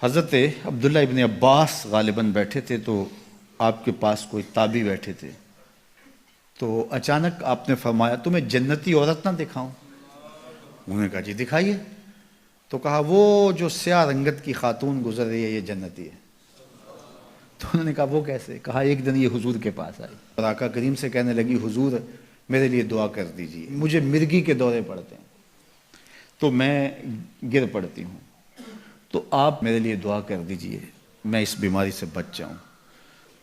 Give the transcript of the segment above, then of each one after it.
حضرت عبداللہ ابن عباس غالباً بیٹھے تھے تو آپ کے پاس کوئی تابعی بیٹھے تھے، تو اچانک آپ نے فرمایا تمہیں جنتی عورت نہ دکھاؤں؟ انہوں نے کہا جی دکھائیے۔ تو کہا وہ جو سیاہ رنگت کی خاتون گزر رہی ہے یہ جنتی ہے۔ تو انہوں نے کہا وہ کیسے؟ کہا ایک دن یہ حضور کے پاس آئی اور آقا کریم سے کہنے لگی حضور میرے لیے دعا کر دیجیے، مجھے مرگی کے دورے پڑتے ہیں تو میں گر پڑتی ہوں، تو آپ میرے لیے دعا کر دیجئے میں اس بیماری سے بچ جاؤں۔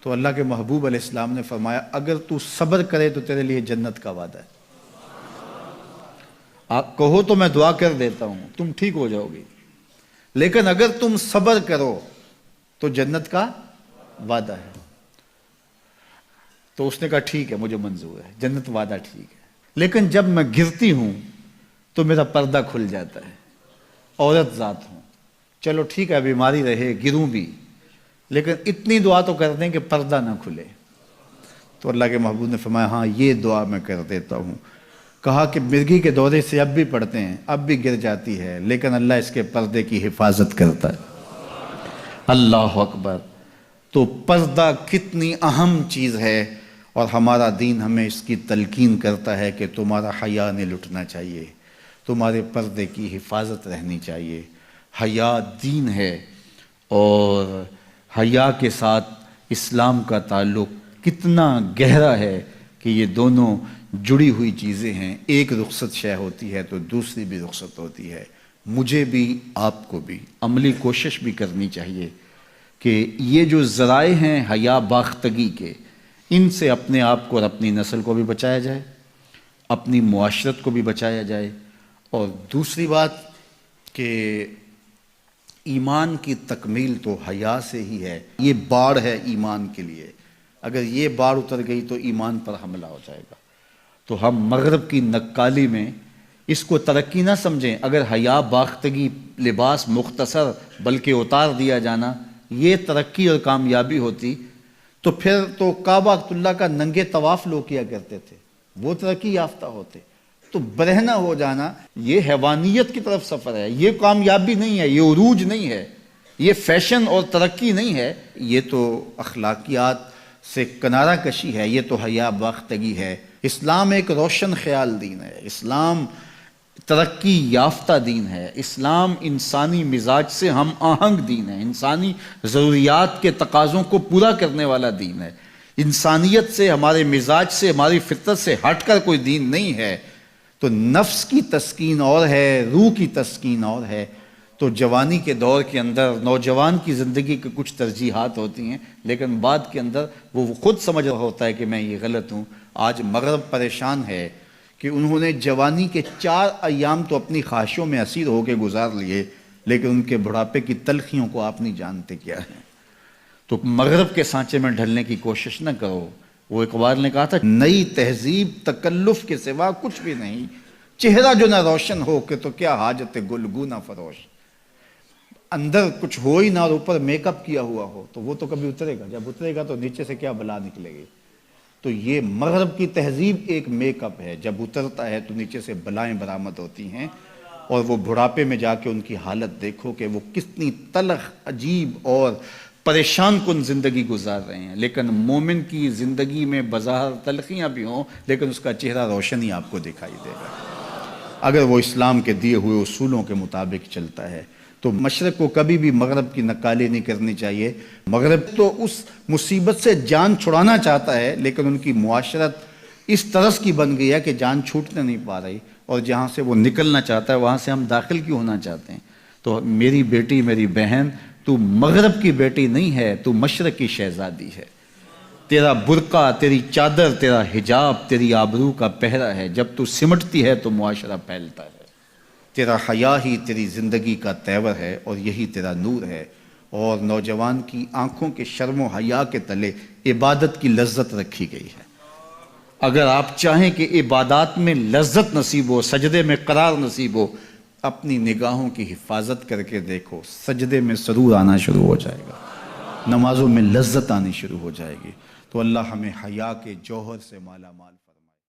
تو اللہ کے محبوب علیہ السلام نے فرمایا اگر تو صبر کرے تو تیرے لیے جنت کا وعدہ ہے۔ آپ کہو تو میں دعا کر دیتا ہوں، تم ٹھیک ہو جاؤ گی، لیکن اگر تم صبر کرو تو جنت کا وعدہ ہے۔ تو اس نے کہا ٹھیک ہے مجھے منظور ہے، جنت وعدہ ٹھیک ہے، لیکن جب میں گرتی ہوں تو میرا پردہ کھل جاتا ہے، عورت ذات ہوں، چلو ٹھیک ہے بیماری رہے گروں بھی، لیکن اتنی دعا تو کر دیں کہ پردہ نہ کھلے۔ تو اللہ کے محبوب نے فرمایا ہاں یہ دعا میں کر دیتا ہوں۔ کہا کہ مرگی کے دورے سے اب بھی پڑھتے ہیں، اب بھی گر جاتی ہے، لیکن اللہ اس کے پردے کی حفاظت کرتا ہے۔ اللہ اکبر! تو پردہ کتنی اہم چیز ہے، اور ہمارا دین ہمیں اس کی تلقین کرتا ہے کہ تمہارا حیا نہیں لٹنا چاہیے، تمہارے پردے کی حفاظت رہنی چاہیے۔ حیا دین ہے، اور حیا کے ساتھ اسلام کا تعلق کتنا گہرا ہے کہ یہ دونوں جڑی ہوئی چیزیں ہیں۔ ایک رخصت شے ہوتی ہے تو دوسری بھی رخصت ہوتی ہے۔ مجھے بھی آپ کو بھی عملی کوشش بھی کرنی چاہیے کہ یہ جو ذرائع ہیں حیا باختگی کے، ان سے اپنے آپ کو اور اپنی نسل کو بھی بچایا جائے، اپنی معاشرت کو بھی بچایا جائے۔ اور دوسری بات کہ ایمان کی تکمیل تو حیا سے ہی ہے، یہ باڑ ہے ایمان کے لیے، اگر یہ باڑ اتر گئی تو ایمان پر حملہ ہو جائے گا۔ تو ہم مغرب کی نقالی میں اس کو ترقی نہ سمجھیں، اگر حیا باختگی لباس مختصر بلکہ اتار دیا جانا یہ ترقی اور کامیابی ہوتی تو پھر تو کعبہ اللہ کا ننگے طواف لوگ کیا کرتے تھے، وہ ترقی یافتہ ہوتے۔ تو برہنہ ہو جانا یہ حیوانیت کی طرف سفر ہے، یہ کامیابی نہیں ہے، یہ عروج نہیں ہے، یہ فیشن اور ترقی نہیں ہے، یہ تو اخلاقیات سے کنارہ کشی ہے، یہ تو حیا باختگی ہے۔ اسلام ایک روشن خیال دین ہے، اسلام ترقی یافتہ دین ہے، اسلام انسانی مزاج سے ہم آہنگ دین ہے، انسانی ضروریات کے تقاضوں کو پورا کرنے والا دین ہے۔ انسانیت سے، ہمارے مزاج سے، ہماری فطرت سے ہٹ کر کوئی دین نہیں ہے۔ تو نفس کی تسکین اور ہے، روح کی تسکین اور ہے۔ تو جوانی کے دور کے اندر نوجوان کی زندگی کے کچھ ترجیحات ہوتی ہیں، لیکن بعد کے اندر وہ خود سمجھ رہا ہوتا ہے کہ میں یہ غلط ہوں۔ آج مغرب پریشان ہے کہ انہوں نے جوانی کے 4 ایام تو اپنی خواہشوں میں اسیر ہو کے گزار لیے، لیکن ان کے بڑھاپے کی تلخیوں کو آپ نہیں جانتے کیا ہے۔ تو مغرب کے سانچے میں ڈھلنے کی کوشش نہ کرو۔ وہ اقبال نے کہا تھا نئی تہذیب تکلف کے سوا کچھ بھی نہیں، چہرہ جو نہ روشن ہو کہ تو کیا حاجت گلگو نہ فروش۔ اندر کچھ ہو ہی نہ اور اوپر میک اپ کیا ہوا ہو تو وہ تو کبھی اترے گا، جب اترے گا تو نیچے سے کیا بلا نکلے گی۔ تو یہ مغرب کی تہذیب ایک میک اپ ہے، جب اترتا ہے تو نیچے سے بلائیں برآمد ہوتی ہیں، اور وہ بڑھاپے میں جا کے ان کی حالت دیکھو کہ وہ کتنی تلخ عجیب اور پریشان کن زندگی گزار رہے ہیں۔ لیکن مومن کی زندگی میں بظاہر تلخیاں بھی ہوں لیکن اس کا چہرہ روشن ہی آپ کو دکھائی دے گا اگر وہ اسلام کے دیے ہوئے اصولوں کے مطابق چلتا ہے۔ تو مشرق کو کبھی بھی مغرب کی نقالی نہیں کرنی چاہیے۔ مغرب تو اس مصیبت سے جان چھڑانا چاہتا ہے، لیکن ان کی معاشرت اس طرز کی بن گئی ہے کہ جان چھوٹنے نہیں پا رہی، اور جہاں سے وہ نکلنا چاہتا ہے وہاں سے ہم داخل کیوں ہونا چاہتے ہیں۔ تو میری بیٹی، میری بہن، تو مغرب کی بیٹی نہیں ہے، تو مشرق کی شہزادی ہے۔ تیرا برقع، تیری چادر، تیرا حجاب تیری آبرو کا پہرا ہے، جب تو سمٹتی ہے تو معاشرہ پھیلتا ہے۔ تیرا حیا ہی تیری زندگی کا تیور ہے، اور یہی تیرا نور ہے۔ اور نوجوان کی آنکھوں کے شرم و حیا کے تلے عبادت کی لذت رکھی گئی ہے۔ اگر آپ چاہیں کہ عبادات میں لذت نصیب ہو، سجدے میں قرار نصیب ہو، اپنی نگاہوں کی حفاظت کر کے دیکھو، سجدے میں سرور آنا شروع ہو جائے گا، نمازوں میں لذت آنی شروع ہو جائے گی۔ تو اللہ ہمیں حیا کے جوہر سے مالا مال